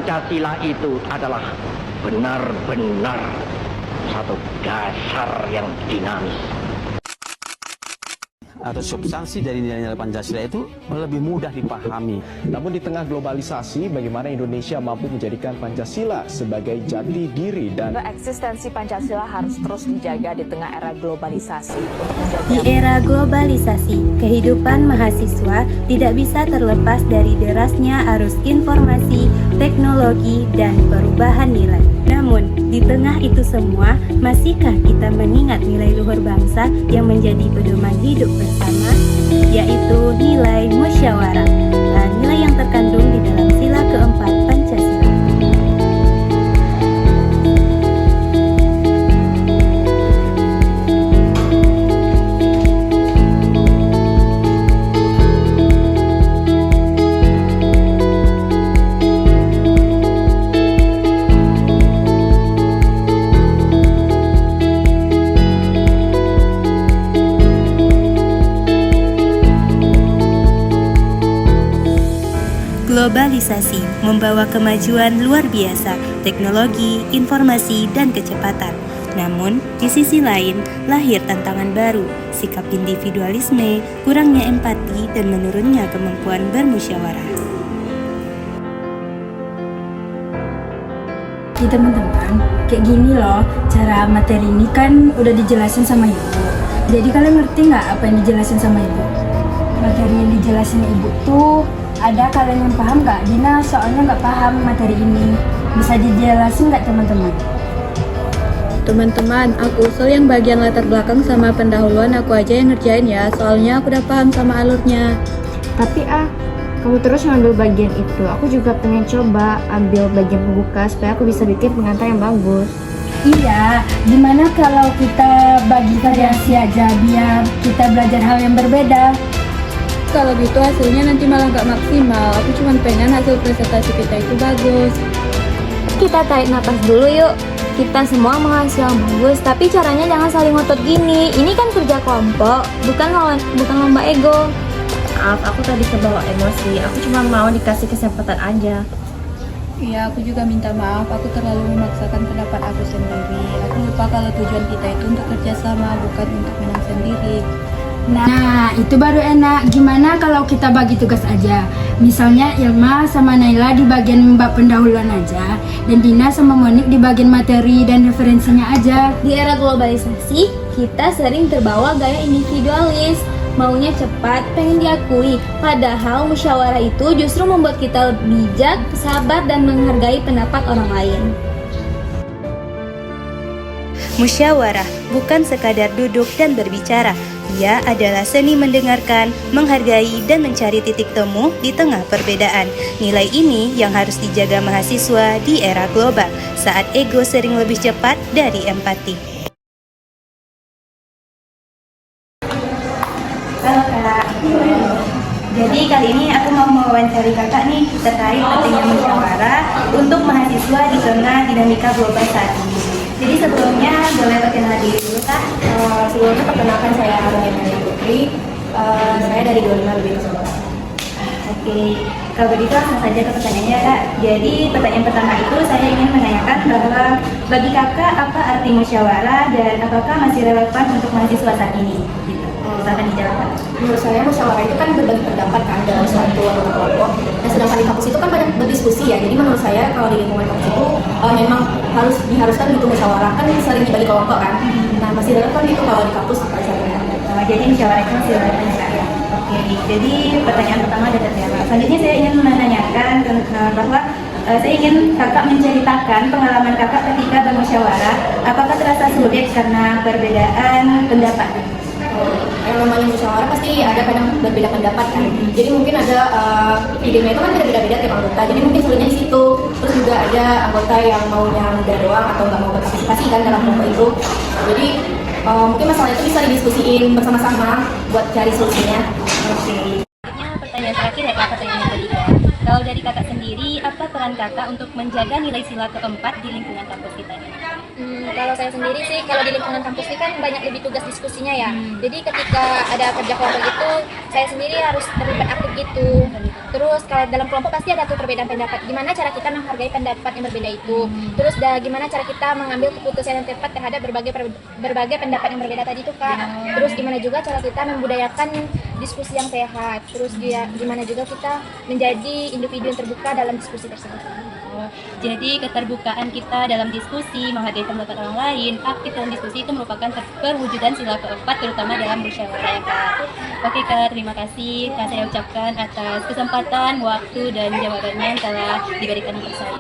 Pancasila itu adalah benar-benar satu dasar yang dinamis. Atau substansi dari nilai-nilai Pancasila itu lebih mudah dipahami. Namun di tengah globalisasi, bagaimana Indonesia mampu menjadikan Pancasila sebagai jati diri dan eksistensi Pancasila harus terus dijaga di tengah era globalisasi. Di era globalisasi, kehidupan mahasiswa tidak bisa terlepas dari derasnya arus informasi, teknologi, dan perubahan nilai. Namun, di tengah itu semua, masihkah kita mengingat nilai luhur bangsa yang menjadi pedoman hidup bersama, yaitu nilai musyawarah, nilai yang terkandung di dalam sila keempat Pancasila. Globalisasi membawa kemajuan luar biasa, teknologi, informasi, dan kecepatan. Namun, di sisi lain, lahir tantangan baru, sikap individualisme, kurangnya empati, dan menurunnya kemampuan bermusyawarah. Teman-teman, kayak gini loh, cara materi ini kan udah dijelasin sama ibu. Jadi kalian ngerti nggak apa yang dijelasin sama ibu? Materi yang dijelasin ibu tuh ada kalian yang paham nggak? Dina soalnya nggak paham materi ini. Bisa dijelasin nggak teman-teman? Teman-teman, aku usul yang bagian latar belakang sama pendahuluan aku aja yang ngerjain ya. Soalnya aku udah paham sama alurnya. Tapi kamu terus ngambil bagian itu. Aku juga pengen coba ambil bagian pembuka supaya aku bisa bikin pengantar yang bagus. Iya, gimana kalau kita bagi variasi aja biar kita belajar hal yang berbeda? Kalau gitu hasilnya nanti malah nggak maksimal. Aku cuma pengen hasil presentasi kita itu bagus. Kita tarik napas dulu yuk. Kita semua mau hasil yang bagus, tapi caranya jangan saling ngotot gini. Ini kan kerja kelompok, bukan lomba ego. Maaf, aku tadi kebawa emosi. Aku cuma mau dikasih kesempatan aja. Iya, aku juga minta maaf. Aku terlalu memaksakan pendapat aku sendiri. Aku lupa kalau tujuan kita itu untuk kerjasama, bukan untuk menang sendiri. Nah, itu baru enak. Gimana kalau kita bagi tugas aja? Misalnya Ilma sama Naila di bagian bab pendahuluan aja, dan Dina sama Monik di bagian materi dan referensinya aja. Di era globalisasi, kita sering terbawa gaya individualis. Maunya cepat, pengen diakui. Padahal musyawarah itu justru membuat kita bijak, sabar, dan menghargai pendapat orang lain. Musyawarah bukan sekadar duduk dan berbicara. Ia adalah seni mendengarkan, menghargai, dan mencari titik temu di tengah perbedaan. Nilai ini yang harus dijaga mahasiswa di era global, saat ego sering lebih cepat dari empati. Halo Kak, jadi kali ini aku mau mewawancari kakak nih terkait pentingnya musyawarah untuk mahasiswa di tengah dinamika global saat ini. Jadi sebelumnya boleh perkenalkan diri dulu Kak? Sebelumnya perkenalkan saya Arunia Putri. Saya dari 25 Oke, kalau begitu langsung saja ke pertanyaannya Kak. Jadi pertanyaan pertama itu saya ingin menanyakan bahwa bagi kakak apa arti musyawarah dan apakah masih relevan untuk mahasiswa saat ini? Gitu. Silakan dijawab Kak. Menurut saya musyawarah itu kan berbagi pendapat kan dalam suatu kelompok. Nah, sedangkan di kampus itu kan banyak berdiskusi ya. Jadi menurut saya kalau di lingkungan kampus itu memang diharuskan gitu musyawarah, kan sering dibagi kelompok kan. Nah, masih relevan itu kalau di kampus apa saya. Jadi musyawarah itu masih relevan ya Kak ya. Oke, jadi pertanyaan pertama dari saya. Selanjutnya saya ingin menanyakan bahwa saya ingin kakak menceritakan pengalaman kakak ketika bermusyawarah. Apakah terasa sulit karena perbedaan pendapat? Yang namanya musyawarah pasti ada kadang berbeda pendapat kan. Jadi mungkin ada idenya itu kan beda-beda tiap anggota. Jadi mungkin sulitnya di situ. Terus juga ada anggota yang maunya muda doang atau nggak mau berpartisipasi kan dalam kelompok itu. Jadi mungkin masalah itu bisa didiskusiin bersama-sama buat cari solusinya. Oke. Pertanyaan terakhir ya Kak, pertanyaan ketiga. Kalau dari kakak sendiri, apa peran kakak untuk menjaga nilai sila keempat di lingkungan kampus kita? Kalau saya sendiri sih, kalau di lingkungan kampus ini kan banyak lebih tugas diskusinya ya. Jadi ketika ada kerja kelompok itu, saya sendiri harus terlibat aktif gitu. Terus kalau dalam kelompok pasti ada tuh perbedaan pendapat. Gimana cara kita menghargai pendapat yang berbeda itu. Terus gimana cara kita mengambil keputusan yang tepat terhadap berbagai pendapat yang berbeda tadi tuh Kak. Terus gimana juga cara kita membudayakan diskusi yang sehat. Terus gimana juga kita menjadi individu yang terbuka dalam diskusi tersebut. Jadi keterbukaan kita dalam diskusi, menghargai pendapat orang lain, aktif dalam diskusi itu merupakan perwujudan sila keempat, terutama dalam musyawarah ya Kak. Oke Kak, terima kasih Kak saya ucapkan atas kesempatan, waktu, dan jawabannya yang telah diberikan untuk saya.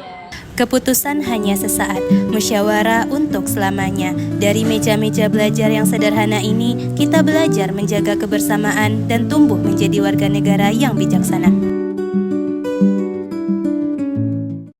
Keputusan hanya sesaat, musyawarah untuk selamanya. Dari meja-meja belajar yang sederhana ini, kita belajar menjaga kebersamaan dan tumbuh menjadi warga negara yang bijaksana.